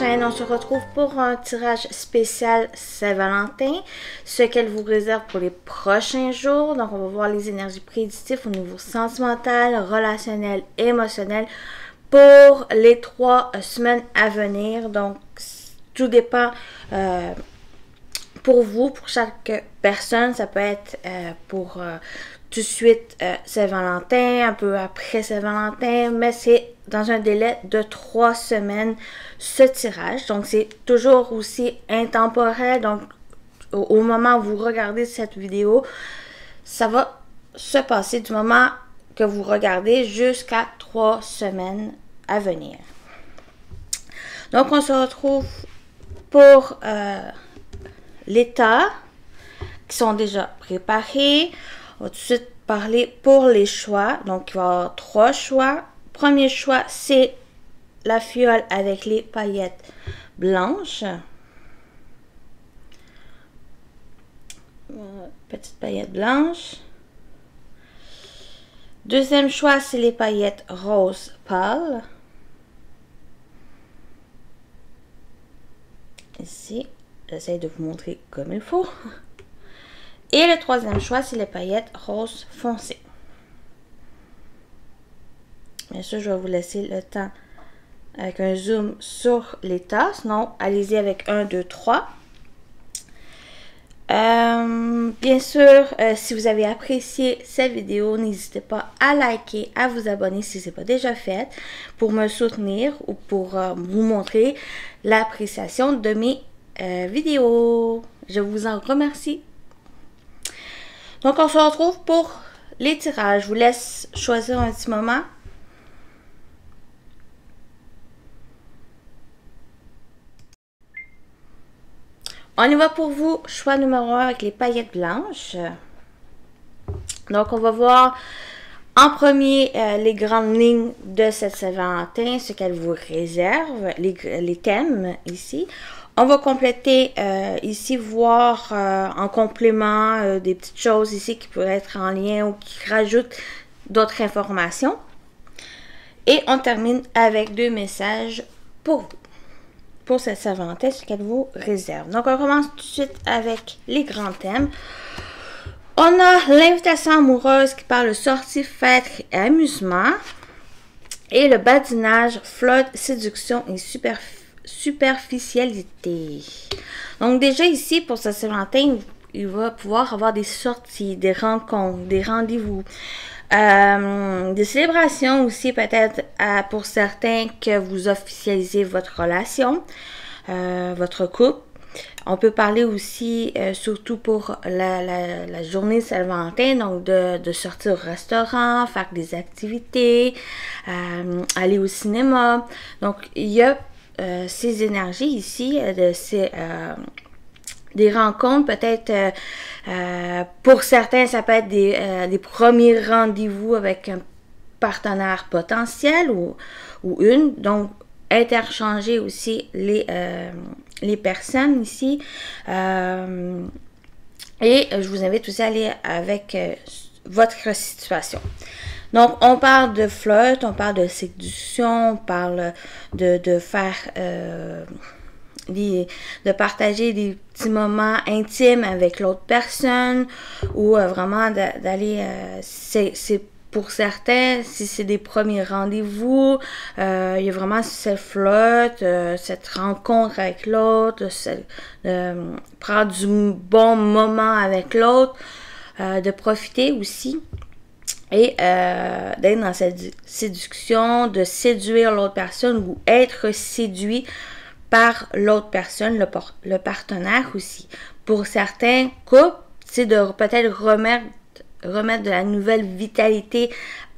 chaîne. On se retrouve pour un tirage spécial Saint-Valentin, ce qu'elle vous réserve pour les prochains jours. Donc, on va voir les énergies prédictives au niveau sentimental, relationnel, émotionnel pour les 3 semaines à venir. Donc, tout dépend pour vous, pour chaque personne. Ça peut être pour tout de suite Saint-Valentin, un peu après Saint-Valentin, mais c'est dans un délai de 3 semaines ce tirage. Donc, c'est toujours aussi intemporel. Donc, au moment où vous regardez cette vidéo, ça va se passer du moment que vous regardez jusqu'à 3 semaines à venir. Donc, on se retrouve pour l'état qui sont déjà préparés. On va tout de suite parler pour les choix. Donc, il va y avoir 3 choix. Premier choix, c'est la fiole avec les paillettes blanches. Petite paillette blanche. Deuxième choix, c'est les paillettes rose pâle. Ici, j'essaie de vous montrer comme il faut. Et le troisième choix, c'est les paillettes rose foncé. Bien sûr, je vais vous laisser le temps avec un zoom sur les tas. Sinon, allez-y avec 1, 2, 3. Bien sûr, si vous avez apprécié cette vidéo, n'hésitez pas à liker, à vous abonner si ce n'est pas déjà fait, pour me soutenir ou pour vous montrer l'appréciation de mes vidéos. Je vous en remercie. Donc, on se retrouve pour les tirages. Je vous laisse choisir un petit moment. On y va pour vous. Choix numéro 1 avec les paillettes blanches. Donc, on va voir en premier les grandes lignes de cette Saint-Valentin, ce qu'elle vous réserve, les thèmes ici. On va compléter ici, voir en complément des petites choses ici qui pourraient être en lien ou qui rajoutent d'autres informations. Et on termine avec 2 messages pour vous, pour cette Saint-Valentin, ce qu'elle vous réserve. Donc, on commence tout de suite avec les grands thèmes. On a l'invitation amoureuse qui parle de sortie, fête et amusement. Et le badinage, flotte, séduction et superficialité. Donc déjà ici, pour ce Saint-Valentin, il va pouvoir avoir des sorties, des rencontres, des rendez-vous, des célébrations aussi peut-être pour certains que vous officialisez votre relation, votre couple. On peut parler aussi, surtout pour la journée Saint-Valentin, donc de sortir au restaurant, faire des activités, aller au cinéma. Donc, il y a ces énergies ici, des rencontres, peut-être pour certains, ça peut être des premiers rendez-vous avec un partenaire potentiel ou une. Donc, interchanger aussi les personnes ici. Et je vous invite aussi à aller avec votre situation. Donc, on parle de flirt, on parle de séduction, on parle de faire, de partager des petits moments intimes avec l'autre personne ou vraiment d'aller, c'est pour certains, si c'est des premiers rendez-vous, il y a vraiment cette flirt, cette rencontre avec l'autre, prendre du bon moment avec l'autre, de profiter aussi. Et d'être dans cette séduction, de séduire l'autre personne ou être séduit par l'autre personne, le partenaire aussi. Pour certains couples, c'est de peut-être remettre de la nouvelle vitalité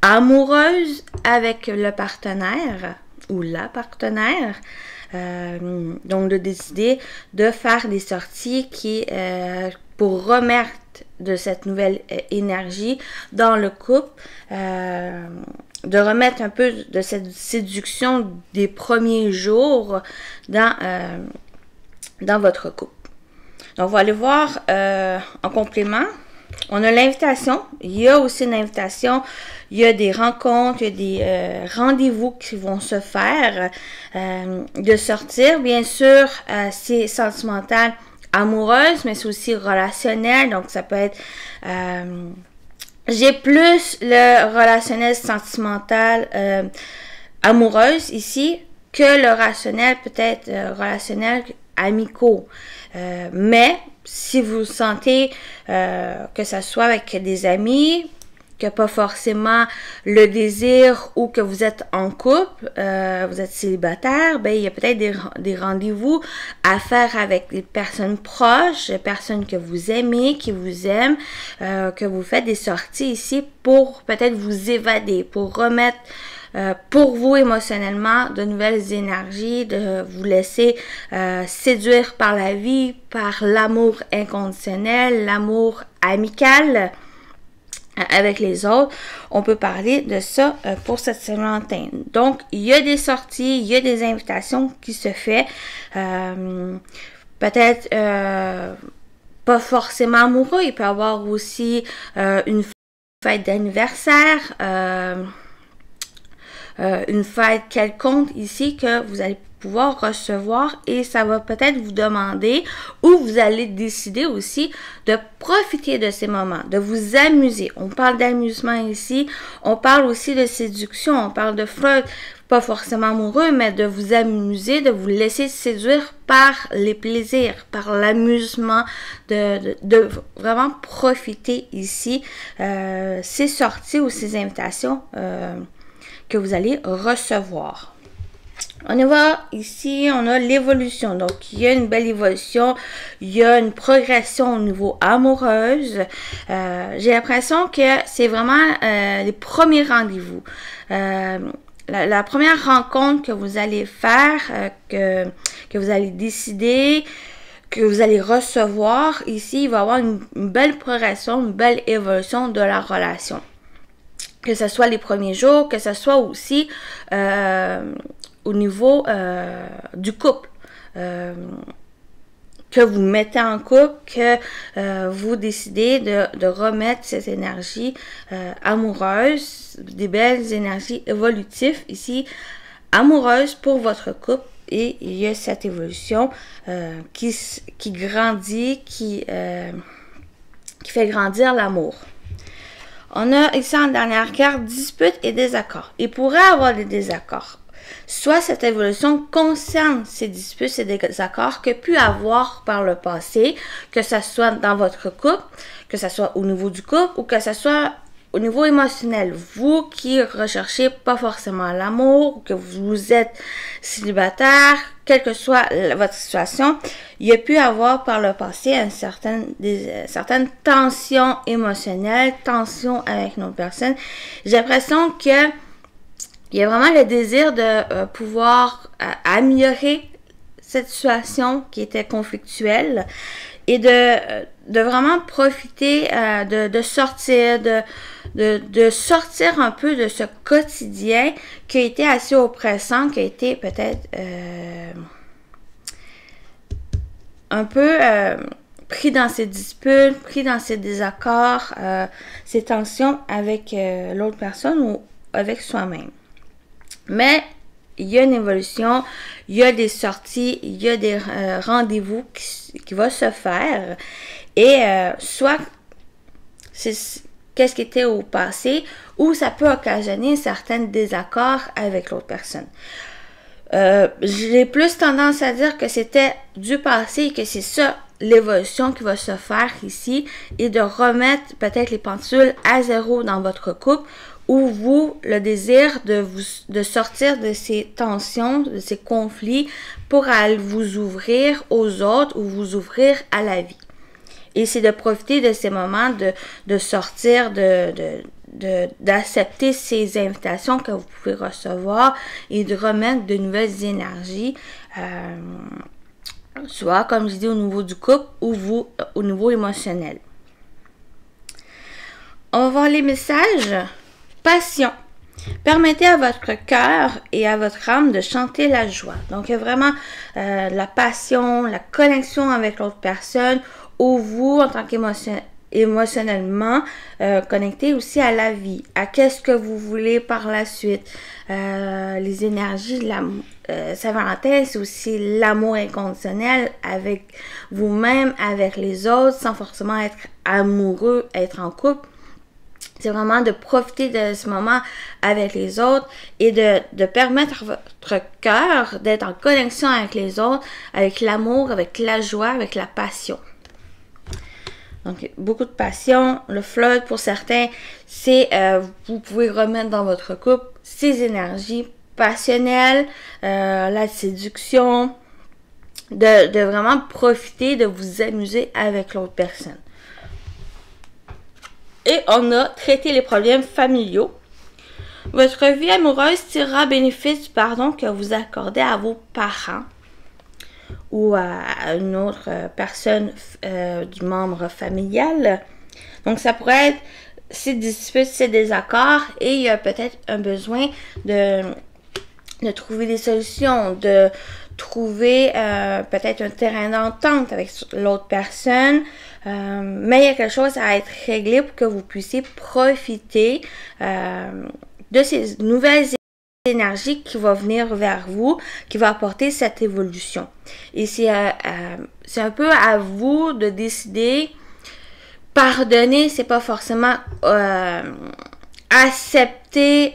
amoureuse avec le partenaire ou la partenaire. Donc, de décider de faire des sorties pour remettre de cette nouvelle énergie dans le couple, de remettre un peu de cette séduction des premiers jours dans votre couple. Donc, on va aller voir en complément On a l'invitation, il y a aussi une invitation, il y a des rencontres, il y a des rendez-vous qui vont se faire, de sortir. Bien sûr, c'est sentimental, amoureuse, mais c'est aussi relationnel, donc ça peut être... j'ai plus le relationnel sentimental amoureuse ici que le rationnel peut-être relationnel amicaux. Mais si vous sentez que ça soit avec des amis, que pas forcément le désir ou que vous êtes en couple, vous êtes célibataire, ben il y a peut-être des rendez-vous à faire avec des personnes proches, des personnes que vous aimez, qui vous aiment, que vous faites des sorties ici pour peut-être vous évader, pour remettre pour vous émotionnellement de nouvelles énergies, de vous laisser séduire par la vie, par l'amour inconditionnel, l'amour amical avec les autres. On peut parler de ça pour cette Saint-Valentin. Donc, il y a des sorties, il y a des invitations qui se font. Peut-être pas forcément amoureux, il peut y avoir aussi une fête d'anniversaire, une fête quelconque ici que vous allez pouvoir recevoir et ça va peut-être vous demander ou vous allez décider aussi de profiter de ces moments, de vous amuser. On parle d'amusement ici, on parle aussi de séduction, on parle de flirt, pas forcément amoureux, mais de vous amuser, de vous laisser séduire par les plaisirs, par l'amusement, de vraiment profiter ici ces sorties ou ces invitations que vous allez recevoir. On y va ici, on a l'évolution. Donc, il y a une belle évolution, il y a une progression au niveau amoureuse. J'ai l'impression que c'est vraiment les premiers rendez-vous. La première rencontre que vous allez faire, que vous allez décider, que vous allez recevoir, ici, il va y avoir une belle progression, une belle évolution de la relation. Que ce soit les premiers jours, que ce soit aussi au niveau du couple. Que vous mettez en couple, que vous décidez de remettre cette énergie amoureuse, des belles énergies évolutives ici, amoureuses pour votre couple. Et il y a cette évolution qui grandit, qui fait grandir l'amour. On a ici en dernière carte, dispute et désaccord. Il pourrait y avoir des désaccords. Soit cette évolution concerne ces disputes, ces désaccords que pu avoir par le passé, que ce soit dans votre couple, que ce soit au niveau du couple ou que ce soit au niveau émotionnel. Vous qui recherchez pas forcément l'amour, que vous êtes célibataire, quelle que soit votre situation, il y a pu avoir par le passé certaines tensions émotionnelles, tensions avec nos personnes. J'ai l'impression que il y a vraiment le désir de pouvoir améliorer cette situation qui était conflictuelle et de vraiment profiter de sortir, de sortir un peu de ce quotidien qui a été assez oppressant, qui a été peut-être un peu pris dans ces disputes, pris dans ces désaccords, ces tensions avec l'autre personne ou avec soi-même. Mais il y a une évolution, il y a des sorties, il y a des rendez-vous qui vont se faire. Et soit c'est qu'est-ce qui était au passé, ou ça peut occasionner certains désaccords avec l'autre personne. J'ai plus tendance à dire que c'était du passé et que c'est ça l'évolution qui va se faire ici et de remettre peut-être les pendules à zéro dans votre couple ou vous, le désir de sortir de ces tensions, de ces conflits pour aller vous ouvrir aux autres ou vous ouvrir à la vie. Et c'est de profiter de ces moments, de sortir, d'accepter ces invitations que vous pouvez recevoir et de remettre de nouvelles énergies, soit, comme je dis, au niveau du couple ou vous, au niveau émotionnel. On va voir les messages. Passion. Permettez à votre cœur et à votre âme de chanter la joie. Donc, il y a vraiment la passion, la connexion avec l'autre personne, ou vous, en tant émotionnellement connecté aussi à la vie, à qu'est-ce que vous voulez par la suite. Les énergies de la Saint-Valentin, c'est aussi l'amour inconditionnel avec vous-même, avec les autres, sans forcément être amoureux, être en couple. C'est vraiment de profiter de ce moment avec les autres et de permettre à votre cœur d'être en connexion avec les autres, avec l'amour, avec la joie, avec la passion. Donc, beaucoup de passion. Le flood, pour certains, c'est vous pouvez remettre dans votre couple ces énergies passionnelles, la séduction, de vraiment profiter, de vous amuser avec l'autre personne. Et on a traité les problèmes familiaux. Votre vie amoureuse tirera bénéfice du pardon que vous accordez à vos parents ou à une autre personne du membre familial. Donc, ça pourrait être ces disputes, ces désaccords, et il y a peut-être un besoin de trouver des solutions, de trouver peut-être un terrain d'entente avec l'autre personne, mais il y a quelque chose à être réglé pour que vous puissiez profiter de ces nouvelles énergies qui vont venir vers vous, qui va apporter cette évolution. Et c'est un peu à vous de décider. Pardonner, c'est pas forcément accepter,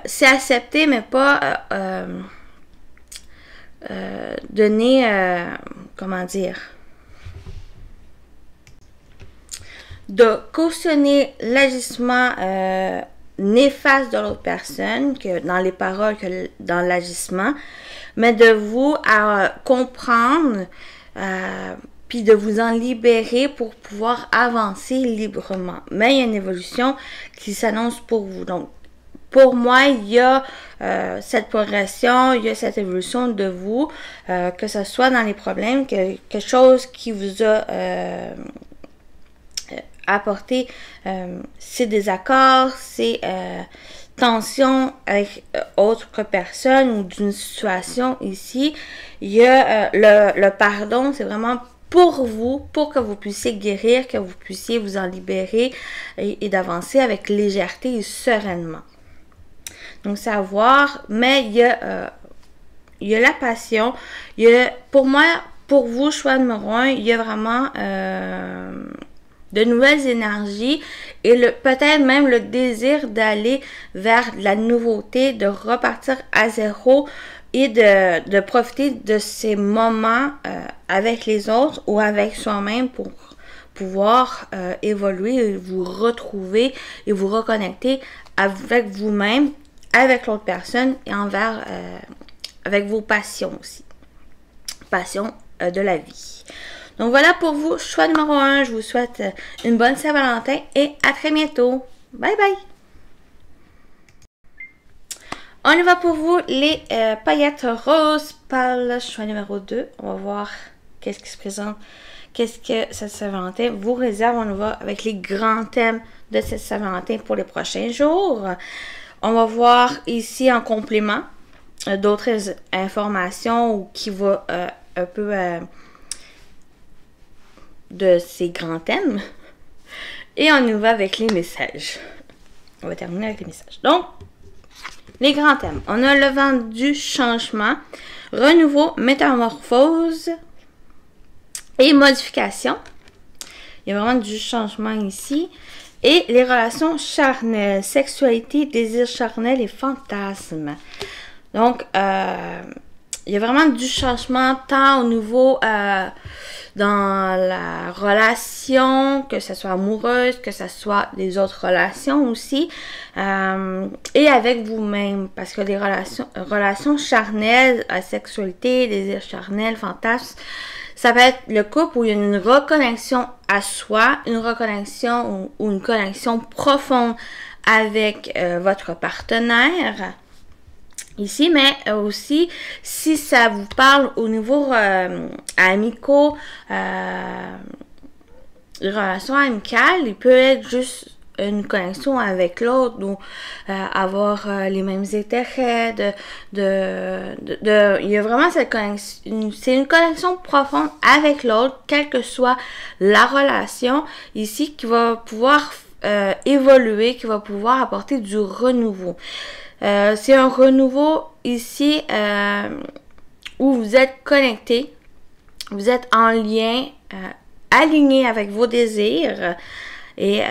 c'est accepter, mais pas donner, comment dire, de cautionner l'agissement néfaste de l'autre personne, que dans les paroles, que dans l'agissement, mais de vous comprendre, puis de vous en libérer pour pouvoir avancer librement. Mais il y a une évolution qui s'annonce pour vous. Donc, pour moi, il y a cette progression, il y a cette évolution de vous, que ce soit dans les problèmes, quelque chose qui vous a apporté ces désaccords, ces tensions avec autres personnes ou d'une situation ici. Il y a le pardon, c'est vraiment pour vous, pour que vous puissiez guérir, que vous puissiez vous en libérer et d'avancer avec légèreté et sereinement. Donc, c'est à voir, mais il y a la passion. Il y a, pour moi, pour vous, choix numéro 1, il y a vraiment de nouvelles énergies et peut-être même le désir d'aller vers la nouveauté, de repartir à zéro et de profiter de ces moments avec les autres ou avec soi-même pour pouvoir évoluer et vous retrouver et vous reconnecter avec vous-même, avec l'autre personne et avec vos passions aussi. Passion de la vie. Donc voilà pour vous, choix numéro 1. Je vous souhaite une bonne Saint-Valentin et à très bientôt. Bye bye! On y va pour vous, les paillettes roses pâles, choix numéro 2. On va voir qu'est-ce qui se présente, qu'est-ce que cette Saint-Valentin vous réserve. On y va avec les grands thèmes de cette Saint-Valentin pour les prochains jours. On va voir ici en complément d'autres informations qui vont un peu de ces grands thèmes. Et on y va avec les messages. On va terminer avec les messages. Donc, les grands thèmes. On a le vent du changement, renouveau, métamorphose et modification. Il y a vraiment du changement ici. Et les relations charnelles, sexualité, désir charnel et fantasme. Donc, il y a vraiment du changement tant au niveau dans la relation, que ce soit amoureuse, que ce soit des autres relations aussi, et avec vous-même, parce que les relations charnelles, sexualité, désir charnel, fantasme, ça peut être le couple où il y a une reconnexion à soi, une reconnexion ou une connexion profonde avec votre partenaire. Ici, mais aussi, si ça vous parle au niveau amicaux, relations amicales, il peut être juste une connexion avec l'autre, ou avoir les mêmes intérêts, il y a vraiment cette connexion, c'est une connexion profonde avec l'autre, quelle que soit la relation ici, qui va pouvoir évoluer, qui va pouvoir apporter du renouveau. C'est un renouveau ici où vous êtes connecté, vous êtes en lien, aligné avec vos désirs, et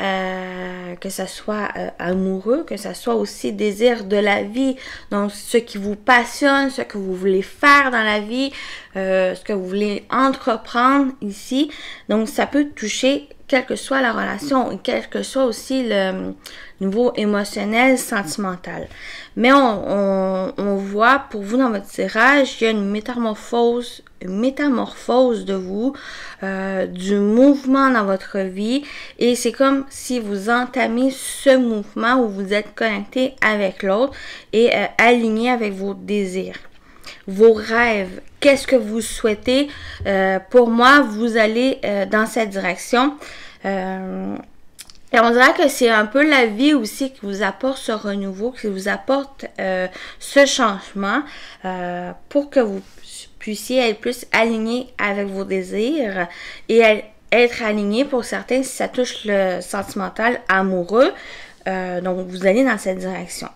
que ça soit amoureux, que ça soit aussi désir de la vie, donc ce qui vous passionne, ce que vous voulez faire dans la vie, ce que vous voulez entreprendre ici. Donc ça peut toucher quelle que soit la relation et quel que soit aussi le niveau émotionnel, sentimental. Mais on voit pour vous dans votre tirage, il y a une métamorphose de vous, du mouvement dans votre vie, et c'est comme si vous entamez ce mouvement où vous êtes connecté avec l'autre et aligné avec vos désirs, vos rêves. Qu'est-ce que vous souhaitez? Pour moi, vous allez dans cette direction. Et on dirait que c'est un peu la vie aussi qui vous apporte ce renouveau, qui vous apporte ce changement pour que vous puissiez être plus aligné avec vos désirs et être aligné pour certains si ça touche le sentimental, amoureux. Donc, vous allez dans cette direction.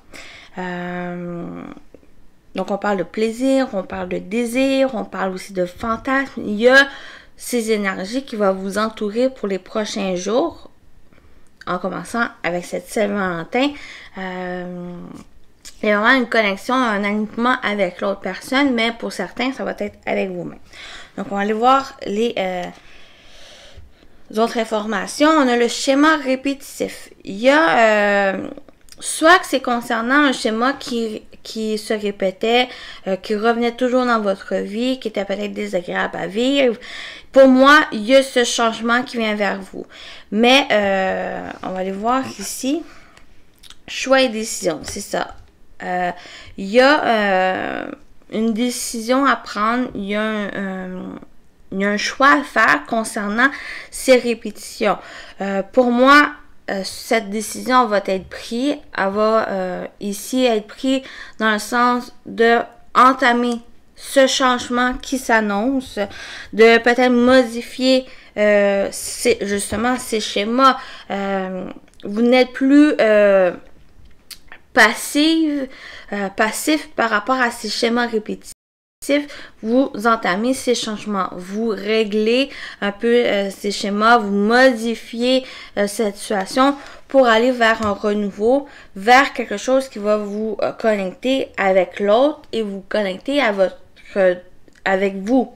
Donc, on parle de plaisir, on parle de désir, on parle aussi de fantasme. Il y a ces énergies qui vont vous entourer pour les prochains jours, en commençant avec cette Saint-Valentin. Il y a vraiment une connexion, un alignement avec l'autre personne, mais pour certains, ça va être avec vous-même. Donc, on va aller voir les autres informations. On a le schéma répétitif. Il y a soit que c'est concernant un schéma qui se répétait, qui revenait toujours dans votre vie, qui était peut-être désagréable à vivre. Pour moi, il y a ce changement qui vient vers vous. Mais, on va aller voir ici. Choix et décision, c'est ça. Il y a une décision à prendre, il y a un choix à faire concernant ces répétitions. Pour moi, cette décision va être prise, elle va ici être prise dans le sens de entamer ce changement qui s'annonce, de peut-être modifier justement ces schémas. Vous n'êtes plus passif par rapport à ces schémas répétitifs. Vous entamez ces changements, vous réglez un peu ces schémas, vous modifiez cette situation pour aller vers un renouveau, vers quelque chose qui va vous connecter avec l'autre et vous connecter avec vous.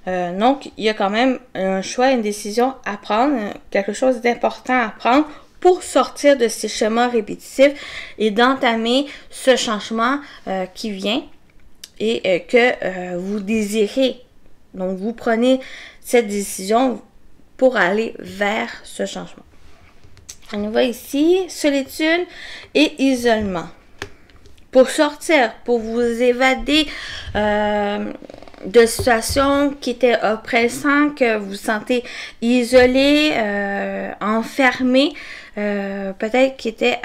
Donc, il y a quand même un choix, une décision à prendre, quelque chose d'important à prendre pour sortir de ces schémas répétitifs et d'entamer ce changement qui vient et que vous désirez. Donc, vous prenez cette décision pour aller vers ce changement. On y va ici, solitude et isolement. Pour sortir, pour vous évader de situations qui étaient oppressantes, que vous sentez isolé, enfermé, peut-être qui étaient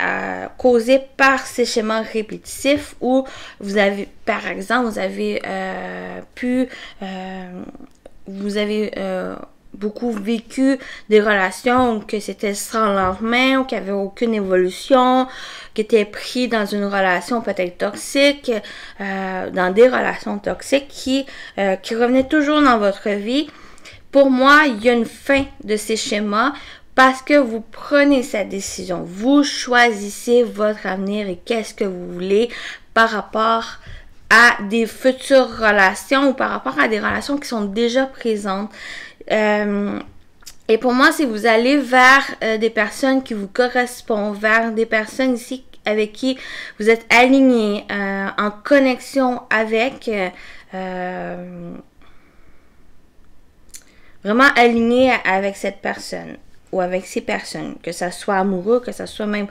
causées par ces schémas répétitifs où vous avez, par exemple, vous avez beaucoup vécu des relations où que c'était sans lendemain, ou qu'il n'y avait aucune évolution, qui était pris dans une relation peut-être toxique, dans des relations toxiques qui revenaient toujours dans votre vie. Pour moi, il y a une fin de ces schémas parce que vous prenez cette décision. Vous choisissez votre avenir et qu'est-ce que vous voulez par rapport à des futures relations ou par rapport à des relations qui sont déjà présentes. Et pour moi, si vous allez vers des personnes qui vous correspondent, vers des personnes ici avec qui vous êtes aligné, en connexion avec, vraiment aligné avec cette personne ou avec ces personnes, que ça soit amoureux, que ça soit même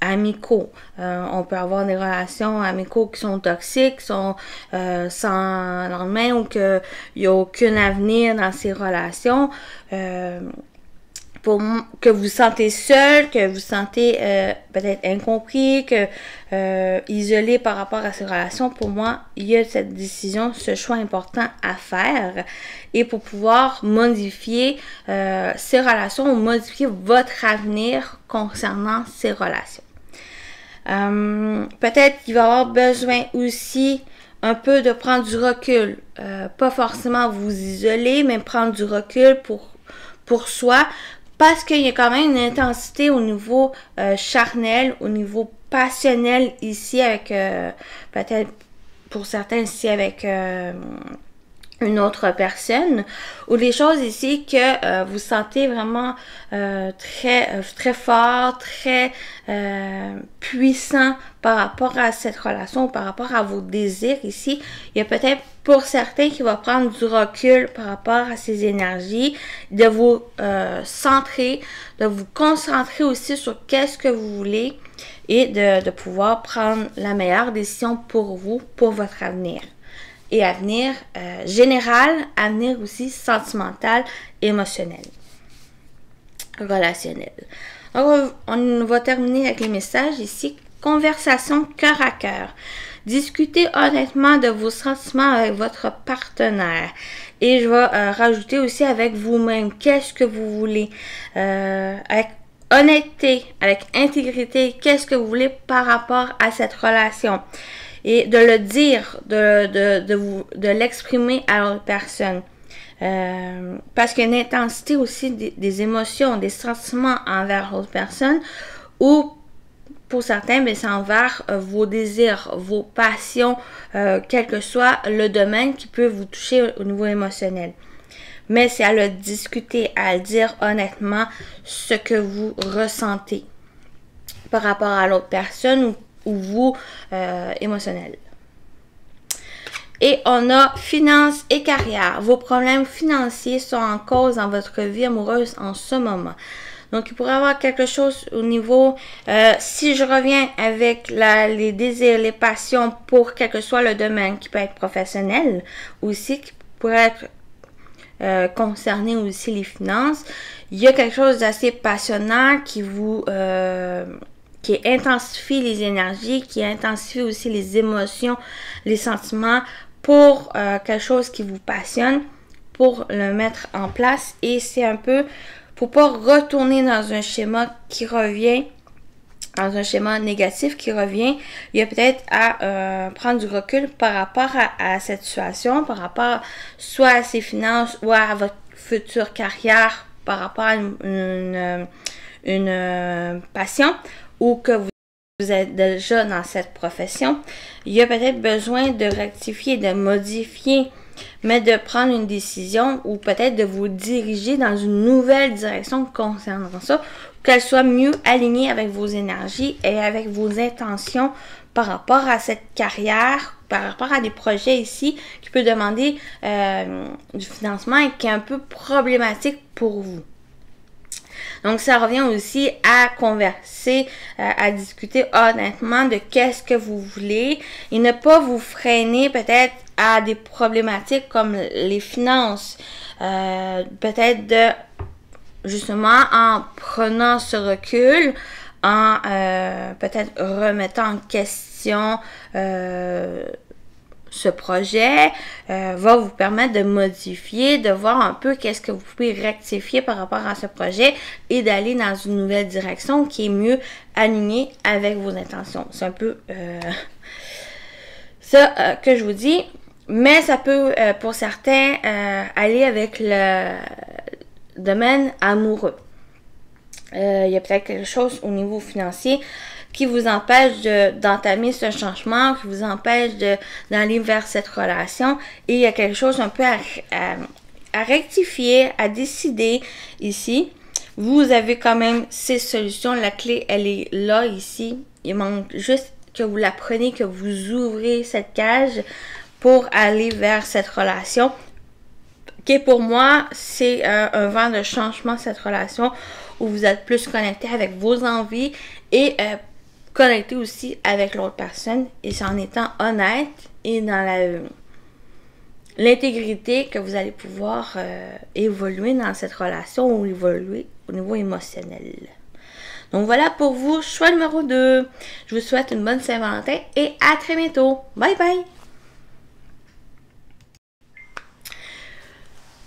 amicaux. On peut avoir des relations amicaux qui sont toxiques, qui sont sans lendemain ou qu'il n'y a aucun avenir dans ces relations. que vous sentez seul, que vous sentez peut-être incompris, isolé par rapport à ces relations, pour moi, il y a cette décision, ce choix important à faire. Et pour pouvoir modifier ces relations ou modifier votre avenir concernant ces relations. Peut-être qu'il va y avoir besoin aussi un peu de prendre du recul. Pas forcément vous isoler, mais prendre du recul pour soi. Parce qu'il y a quand même une intensité au niveau charnel, au niveau passionnel ici avec, peut-être pour certains ici avec une autre personne, ou des choses ici que vous sentez vraiment très fort, très puissant par rapport à cette relation, par rapport à vos désirs ici. Il y a peut-être pour certains qui va prendre du recul par rapport à ces énergies, de vous centrer, de vous concentrer aussi sur qu'est-ce que vous voulez et de pouvoir prendre la meilleure décision pour vous, pour votre avenir. Et avenir général, avenir aussi sentimental, émotionnel, relationnel. Alors, on va terminer avec les messages ici. Conversation cœur à cœur. Discutez honnêtement de vos sentiments avec votre partenaire. Et je vais rajouter aussi avec vous-même. Qu'est-ce que vous voulez? Avec honnêteté, avec intégrité, qu'est-ce que vous voulez par rapport à cette relation? Et de le dire, de l'exprimer à l'autre personne. Parce qu'il y a une intensité aussi des émotions, des sentiments envers l'autre personne, ou pour certains, c'est envers vos désirs, vos passions, quel que soit le domaine qui peut vous toucher au niveau émotionnel. Mais c'est à le discuter, à le dire honnêtement ce que vous ressentez par rapport à l'autre personne ou vous émotionnel. Et on a finances et carrière. Vos problèmes financiers sont en cause dans votre vie amoureuse en ce moment. Donc, il pourrait y avoir quelque chose au niveau, si je reviens avec les désirs, les passions pour quel que soit le domaine, qui peut être professionnel aussi, qui pourrait être concerné aussi les finances, il y a quelque chose d'assez passionnant qui intensifie les énergies, qui intensifie aussi les émotions, les sentiments pour quelque chose qui vous passionne, pour le mettre en place. Et c'est un peu pour pas retourner dans un schéma qui revient, dans un schéma négatif qui revient, il y a peut-être à prendre du recul par rapport à cette situation, par rapport soit à ses finances ou à votre future carrière, par rapport à une passion ou que vous êtes déjà dans cette profession. Il y a peut-être besoin de rectifier, de modifier, mais de prendre une décision ou peut-être de vous diriger dans une nouvelle direction concernant ça, qu'elle soit mieux alignée avec vos énergies et avec vos intentions par rapport à cette carrière, par rapport à des projets ici qui peut demander du financement et qui est un peu problématique pour vous. Donc, ça revient aussi à converser, à discuter honnêtement de qu'est-ce que vous voulez et ne pas vous freiner peut-être à des problématiques comme les finances. Peut-être justement, en prenant ce recul, en peut-être remettant en question ce projet va vous permettre de modifier, de voir un peu qu'est-ce que vous pouvez rectifier par rapport à ce projet et d'aller dans une nouvelle direction qui est mieux alignée avec vos intentions. C'est un peu ça que je vous dis, mais ça peut pour certains aller avec le domaine amoureux. Il y a peut-être quelque chose au niveau financier qui vous empêche d'entamer ce changement, qui vous empêche d'aller vers cette relation. Et il y a quelque chose un peu à rectifier, à décider ici. Vous avez quand même ces solutions. La clé, elle est là, ici. Il manque juste que vous la preniez, que vous ouvrez cette cage pour aller vers cette relation. Qui pour moi, c'est un vent de changement, cette relation, où vous êtes plus connecté avec vos envies et connecté aussi avec l'autre personne, et c'est en étant honnête et dans l'intégrité que vous allez pouvoir évoluer dans cette relation ou évoluer au niveau émotionnel. Donc voilà pour vous, choix numéro 2. Je vous souhaite une bonne Saint-Valentin et à très bientôt. Bye bye!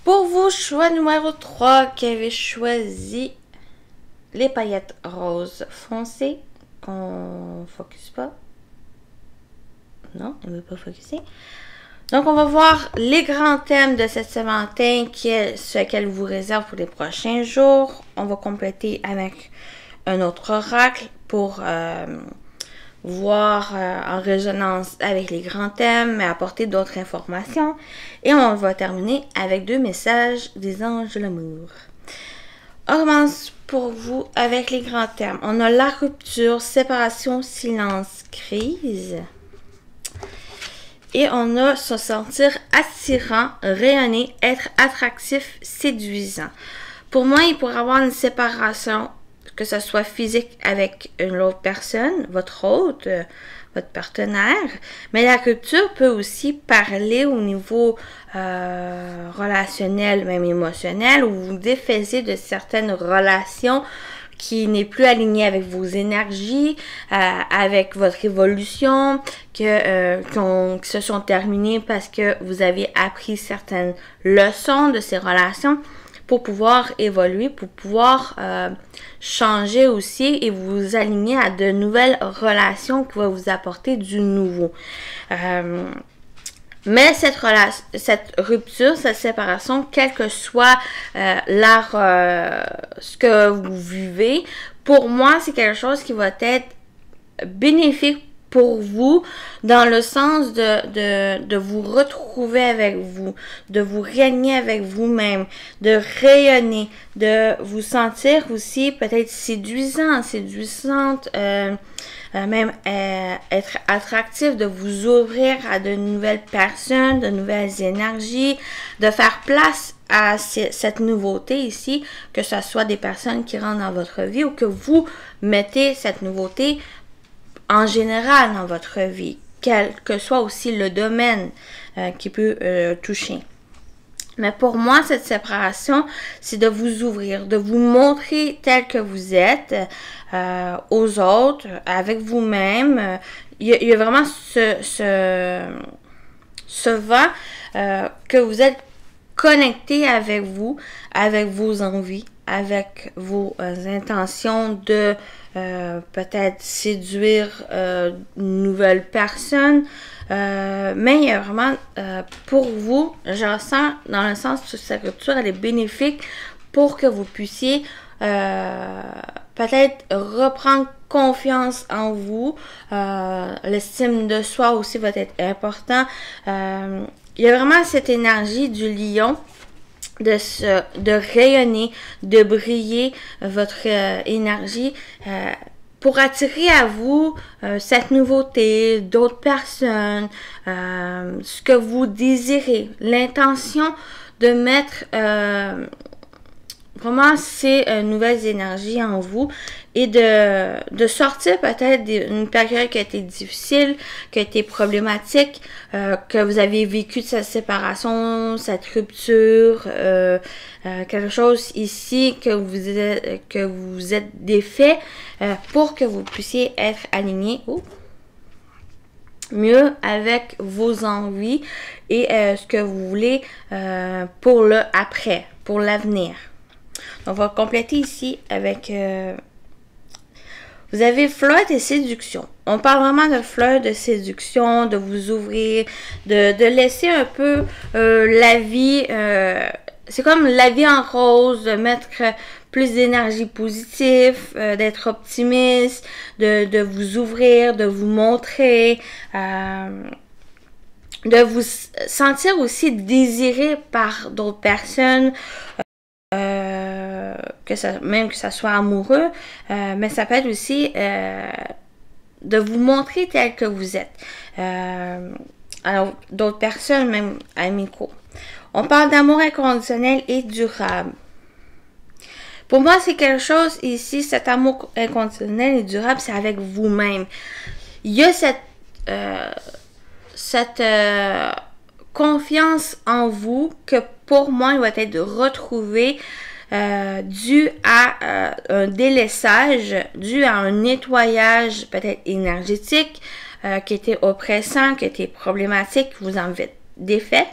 Pour vous, choix numéro 3 qui avez choisi les paillettes roses foncées, qu'on focus pas. Non, elle ne veut pas focuser. Donc, on va voir les grands thèmes de cette Saint-Valentin, qui est ce qu'elle vous réserve pour les prochains jours. On va compléter avec un autre oracle pour voir en résonance avec les grands thèmes, mais apporter d'autres informations. Et on va terminer avec 2 messages des anges de l'amour. On commence pour vous avec les grands thèmes. On a la rupture, séparation, silence, crise. Et on a se sentir attirant, rayonner, être attractif, séduisant. Pour moi, il pourrait y avoir une séparation, que ce soit physique avec une autre personne, votre hôte, votre partenaire. Mais la rupture peut aussi parler au niveau relationnel, même émotionnel, où vous défaisez de certaines relations qui n'est plus aligné avec vos énergies, avec votre évolution, qui se sont terminées parce que vous avez appris certaines leçons de ces relations pour pouvoir évoluer, pour pouvoir changer aussi et vous aligner à de nouvelles relations qui vont vous apporter du nouveau. Mais cette rupture, cette séparation, quel que soit ce que vous vivez, pour moi, c'est quelque chose qui va être bénéfique pour vous, dans le sens de vous retrouver avec vous, de vous régner avec vous-même, de rayonner, de vous sentir aussi peut-être séduisant, séduisante, même être attractif, de vous ouvrir à de nouvelles personnes, de nouvelles énergies, de faire place à cette nouveauté ici, que ce soit des personnes qui rentrent dans votre vie ou que vous mettez cette nouveauté en général dans votre vie, quel que soit aussi le domaine qui peut toucher. Mais pour moi, cette séparation, c'est de vous ouvrir, de vous montrer tel que vous êtes aux autres, avec vous-même. Il y a vraiment ce vent que vous êtes connecté avec vous, avec vos envies, avec vos intentions de peut-être séduire une nouvelle personne. Mais il y a vraiment, pour vous, je ressens dans le sens que cette rupture, elle est bénéfique pour que vous puissiez peut-être reprendre confiance en vous. L'estime de soi aussi va être important. Il y a vraiment cette énergie du lion de rayonner, de briller votre énergie pour attirer à vous cette nouveauté, d'autres personnes, ce que vous désirez, l'intention de mettre vraiment ces nouvelles énergies en vous et de sortir peut-être d'une période qui a été difficile, qui a été problématique, que vous avez vécu de cette séparation, cette rupture, quelque chose ici que vous êtes défait pour que vous puissiez être aligné mieux avec vos envies et ce que vous voulez pour le après, pour l'avenir. On va compléter ici avec vous avez fleur et séduction. On parle vraiment de fleur de séduction, de vous ouvrir, de laisser un peu la vie, c'est comme la vie en rose, de mettre plus d'énergie positive, d'être optimiste, de vous ouvrir, de vous montrer, de vous sentir aussi désiré par d'autres personnes. Même que ça soit amoureux, mais ça peut être aussi de vous montrer tel que vous êtes. Alors, d'autres personnes, même amicaux. On parle d'amour inconditionnel et durable. Pour moi, c'est quelque chose ici, cet amour inconditionnel et durable, c'est avec vous-même. Il y a cette confiance en vous que pour moi, il va être retrouvé dû à un délaissage, dû à un nettoyage peut-être énergétique qui était oppressant, qui était problématique, que vous en êtes défait.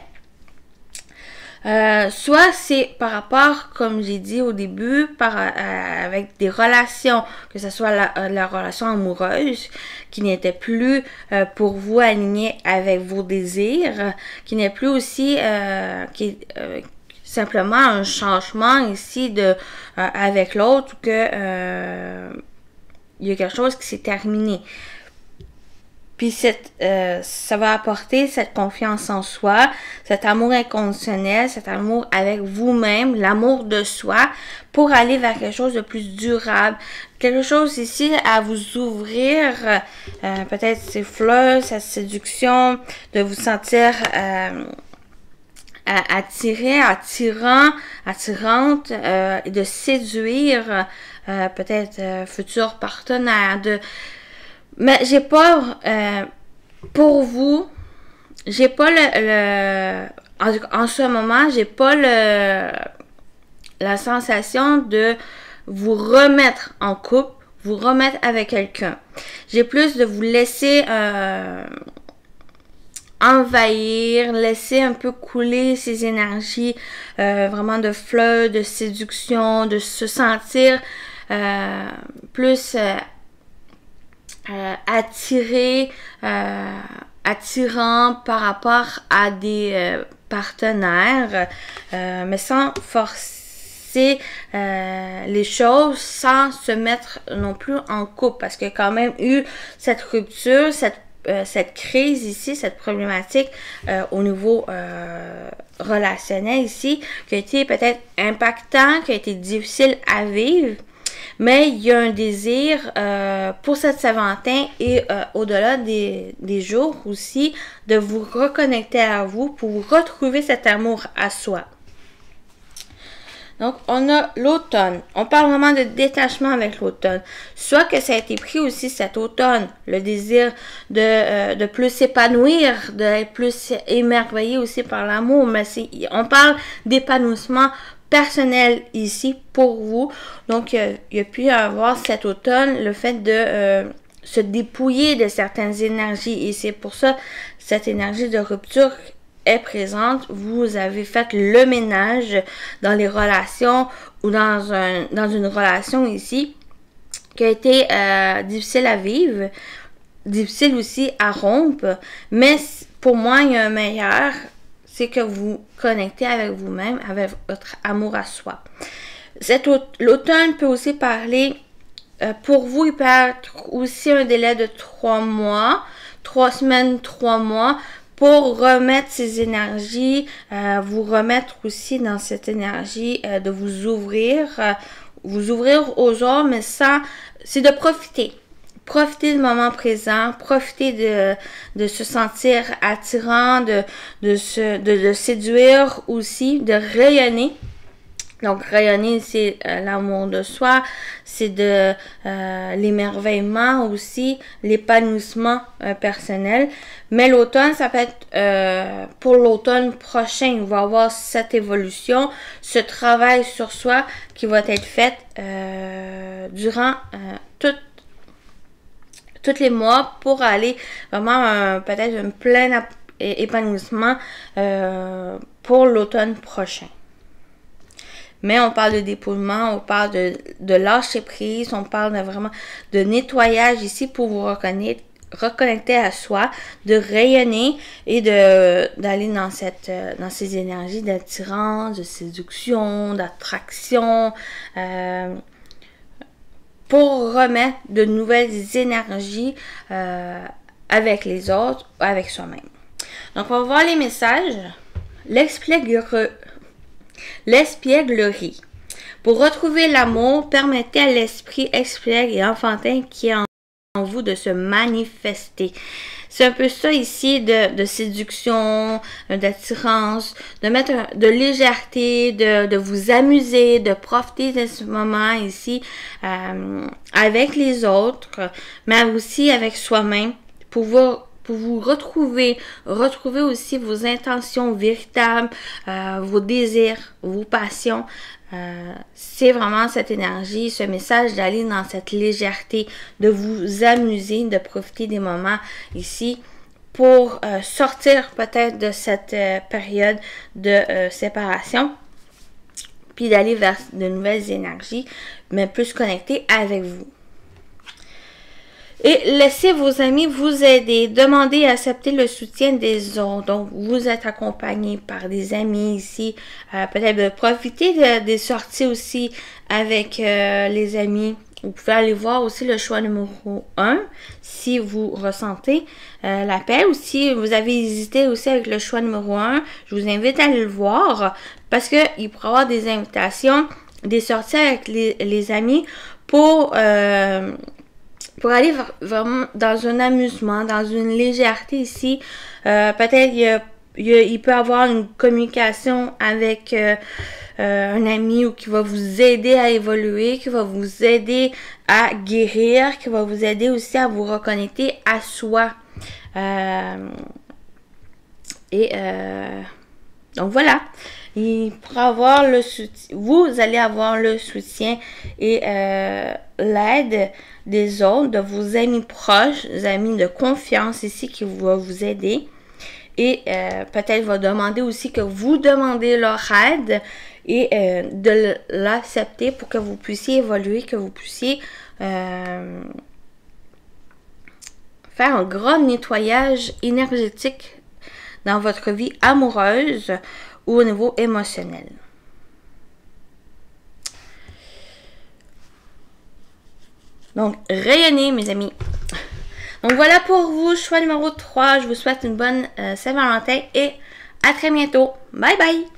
Soit c'est par rapport, comme j'ai dit au début, avec des relations, que ce soit la relation amoureuse, qui n'était plus pour vous alignée avec vos désirs, qui n'est plus aussi, qui est simplement un changement ici avec l'autre, que il y a quelque chose qui s'est terminé. Puis ça va apporter cette confiance en soi, cet amour inconditionnel, cet amour avec vous-même, l'amour de soi, pour aller vers quelque chose de plus durable. Quelque chose ici à vous ouvrir, peut-être ces fleurs, cette séduction, de vous sentir attirante, et de séduire peut-être futurs partenaires, mais j'ai pas, pour vous, j'ai pas en ce moment, j'ai pas la sensation de vous remettre en couple, vous remettre avec quelqu'un. J'ai plus de vous laisser envahir, laisser un peu couler ces énergies, vraiment de fleurs, de séduction, de se sentir plus attirant par rapport à des partenaires, mais sans forcer les choses, sans se mettre non plus en couple, parce qu'il y a quand même eu cette rupture, cette crise ici, cette problématique au niveau relationnel ici, qui a été peut-être impactant, qui a été difficile à vivre. Mais il y a un désir pour cette Saint-Valentin et au-delà des jours aussi, de vous reconnecter à vous pour vous retrouver cet amour à soi. Donc, on a l'automne. On parle vraiment de détachement avec l'automne. Soit que ça a été pris aussi cet automne, le désir de plus s'épanouir, d'être plus émerveillé aussi par l'amour. Mais on parle d'épanouissement personnel ici pour vous. Donc, il y a pu y avoir cet automne le fait de se dépouiller de certaines énergies. Et c'est pour ça, cette énergie de rupture est présente. Vous avez fait le ménage dans les relations ou dans une relation ici qui a été difficile à vivre, difficile aussi à rompre. Mais pour moi, il y a un meilleur, c'est que vous connectez avec vous-même, avec votre amour à soi. L'automne peut aussi parler, pour vous, il peut être aussi un délai de 3 mois, 3 semaines, 3 mois, pour remettre ces énergies, vous remettre aussi dans cette énergie de vous ouvrir aux autres, mais c'est de profiter. Profiter du moment présent, profiter de se sentir attirant, de séduire aussi, de rayonner. Donc, rayonner, c'est l'amour de soi, c'est de l'émerveillement aussi, l'épanouissement personnel. Mais l'automne, ça peut être pour l'automne prochain, il va y avoir cette évolution, ce travail sur soi qui va être fait durant tous les mois pour aller vraiment peut-être un plein épanouissement pour l'automne prochain. Mais on parle de dépouillement, on parle de lâcher prise, on parle vraiment de nettoyage ici pour vous reconnecter à soi, de rayonner et d'aller dans ces énergies d'attirance, de séduction, d'attraction, pour remettre de nouvelles énergies avec les autres, avec soi-même. Donc, on va voir les messages. L'espièglerie. Pour retrouver l'amour, permettez à l'esprit espiègle et enfantin qui est en vous de se manifester. C'est un peu ça ici de séduction, d'attirance, de mettre de légèreté, de vous amuser, de profiter de ce moment ici avec les autres, mais aussi avec soi-même, pour pour vous retrouver aussi vos intentions véritables, vos désirs, vos passions. C'est vraiment cette énergie, ce message d'aller dans cette légèreté, de vous amuser, de profiter des moments ici pour sortir peut-être de cette période de séparation, puis d'aller vers de nouvelles énergies, mais plus connectées avec vous. Et laissez vos amis vous aider. Demandez et acceptez le soutien des autres. Donc, vous êtes accompagné par des amis ici. Peut-être de profiter des sorties aussi avec les amis. Vous pouvez aller voir aussi le choix numéro 1 si vous ressentez l'appel. Ou si vous avez hésité aussi avec le choix numéro 1, je vous invite à aller le voir parce qu'il pourra y avoir des invitations, des sorties avec les amis pour aller vraiment dans un amusement, dans une légèreté ici. Peut-être il peut y avoir une communication avec un ami ou qui va vous aider à évoluer, qui va vous aider à guérir, qui va vous aider aussi à vous reconnecter à soi. Donc voilà, il pourra avoir le soutien, vous allez avoir le soutien et l'aide des autres, de vos amis proches, des amis de confiance ici qui vont vous aider. Et peut-être va demander aussi que vous demandez leur aide et de l'accepter pour que vous puissiez évoluer, que vous puissiez faire un grand nettoyage énergétique dans votre vie amoureuse ou au niveau émotionnel. Donc, rayonnez, mes amis. Donc, voilà pour vous, choix numéro 3. Je vous souhaite une bonne Saint-Valentin et à très bientôt. Bye bye!